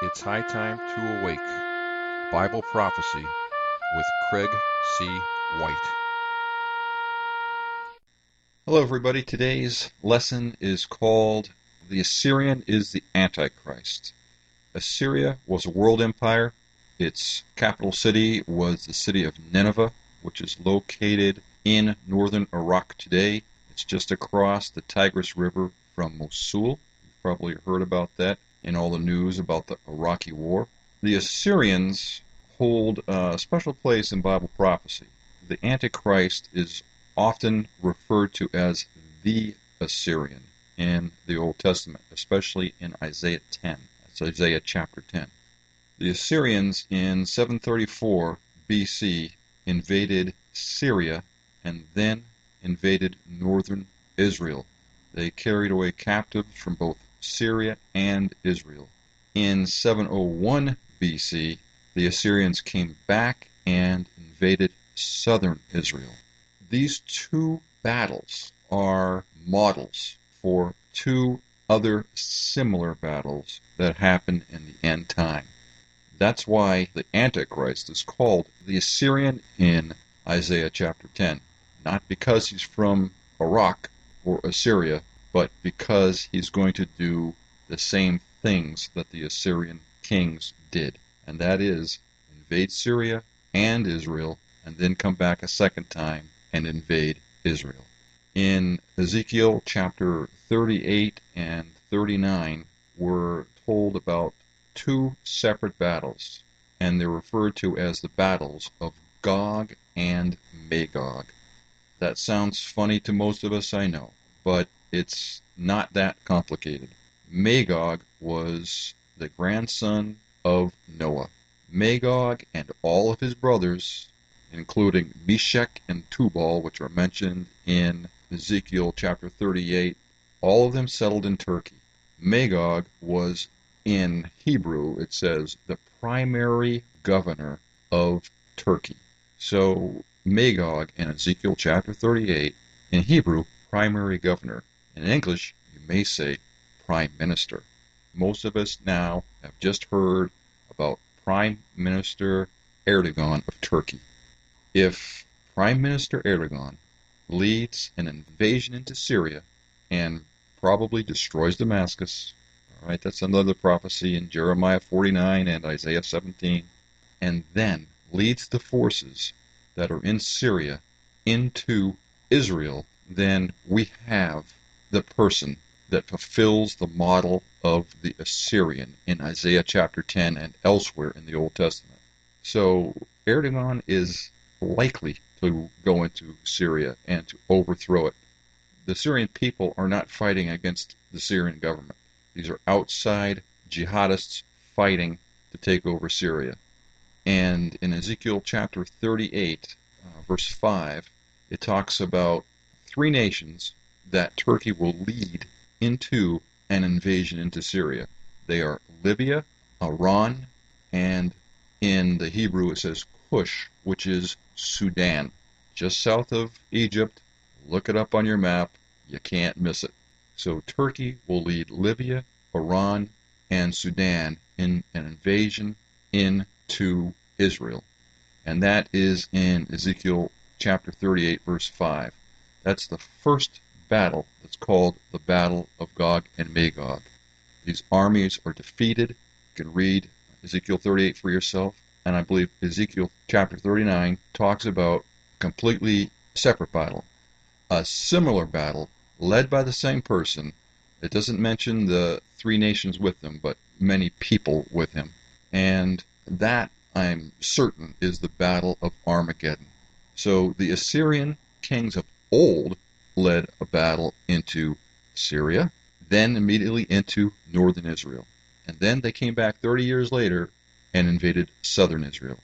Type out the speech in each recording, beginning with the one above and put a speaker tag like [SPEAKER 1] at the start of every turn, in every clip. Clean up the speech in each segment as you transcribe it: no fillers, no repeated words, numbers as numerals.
[SPEAKER 1] It's high time to awake. Bible prophecy with Craig C. White.
[SPEAKER 2] Hello, everybody. Today's lesson is called The Assyrian is the Antichrist. Assyria was a world empire. Its capital city was the city of Nineveh, which is located in northern Iraq today. It's just across the Tigris River from Mosul. You've probably heard about that in all the news about the Iraqi war. The Assyrians hold a special place in Bible prophecy. The Antichrist is often referred to as the Assyrian in the Old Testament, especially in Isaiah 10. That's Isaiah chapter 10. The Assyrians in 734 BC invaded Syria and then invaded northern Israel. They carried away captives from both Syria and Israel. In 701 BC, the Assyrians came back and invaded southern Israel. These two battles are models for two other similar battles that happen in the end time. That's why the Antichrist is called the Assyrian in Isaiah chapter 10. Not because he's from Iraq or Assyria, but because he's going to do the same things that the Assyrian kings did. And that is invade Syria and Israel, and then come back a second time and invade Israel. In Ezekiel chapter 38 and 39, we're told about two separate battles, and they're referred to as the battles of Gog and Magog. That sounds funny to most of us, I know, but it's not that complicated. Magog was the grandson of Noah. Magog and all of his brothers, including Meshech and Tubal, which are mentioned in Ezekiel chapter 38, all of them settled in Turkey. Magog was, in Hebrew, it says, the primary governor of Turkey. So Magog in Ezekiel chapter 38, in Hebrew, primary governor. In English, you may say prime minister. Most of us now have just heard about Prime Minister Erdogan of Turkey. If Prime Minister Erdogan leads an invasion into Syria and probably destroys Damascus, all right, that's another prophecy in Jeremiah 49 and Isaiah 17, and then leads the forces that are in Syria into Israel, then we have the person that fulfills the model of the Assyrian in Isaiah chapter 10 and elsewhere in the Old Testament. So Erdogan is likely to go into Syria and to overthrow it. The Syrian people are not fighting against the Syrian government. These are outside jihadists fighting to take over Syria. And in Ezekiel chapter 38, verse 5, it talks about three nations that Turkey will lead into an invasion into Syria. They are Libya, Iran, and in the Hebrew it says Cush, which is Sudan, just south of Egypt. Look it up on your map. You can't miss it. So Turkey will lead Libya, Iran, and Sudan in an invasion into Israel. And that is in Ezekiel chapter 38, verse 5. That's the first battle that's called the Battle of Gog and Magog. These armies are defeated. You can read Ezekiel 38 for yourself. And I believe Ezekiel chapter 39 talks about a completely separate battle. A similar battle led by the same person. It doesn't mention the three nations with him, but many people with him. And that, I'm certain, is the Battle of Armageddon. So the Assyrian kings of old led a battle into Syria, then immediately into northern Israel. And then they came back 30 years later and invaded southern Israel.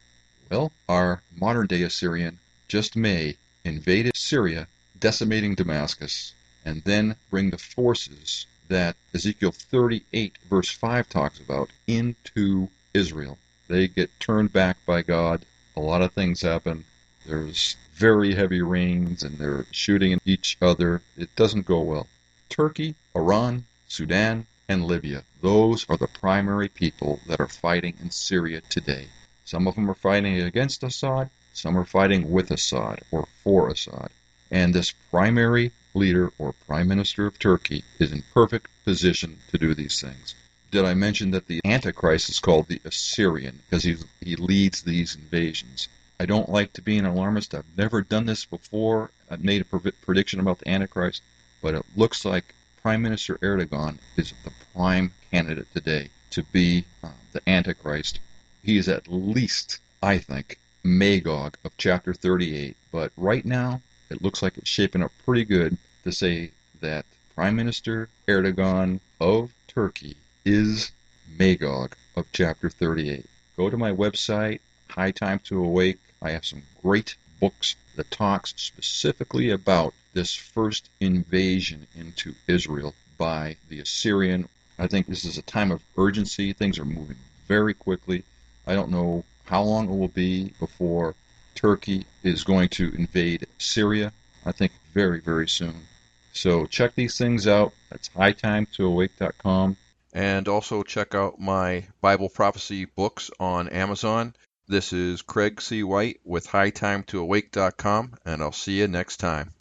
[SPEAKER 2] Well, our modern-day Assyrian just may invade Syria, decimating Damascus, and then bring the forces that Ezekiel 38 verse 5 talks about into Israel. They get turned back by God. A lot of things happen. There's very heavy rains, and they're shooting at each other. It doesn't go well. Turkey, Iran, Sudan, and Libya. Those are the primary people that are fighting in Syria today. Some of them are fighting against Assad, some are fighting with Assad or for Assad. And this primary leader or prime minister of Turkey is in perfect position to do these things. Did I mention that the Antichrist is called the Assyrian because he leads these invasions? I don't like to be an alarmist. I've never done this before. I've made a prediction about the Antichrist, but it looks like Prime Minister Erdogan is the prime candidate today to be the Antichrist. He is at least, I think, Magog of chapter 38, but right now it looks like it's shaping up pretty good to say that Prime Minister Erdogan of Turkey is Magog of chapter 38. Go to my website, High Time to Awake. I have some great books that talks specifically about this first invasion into Israel by the Assyrian. I think this is a time of urgency. Things are moving very quickly. I don't know how long it will be before Turkey is going to invade Syria. I think very, very soon. So check these things out. That's hightimetoawake.com.
[SPEAKER 1] And also check out my Bible prophecy books on Amazon. This is Craig C. White with hightimetoawake.com, and I'll see you next time.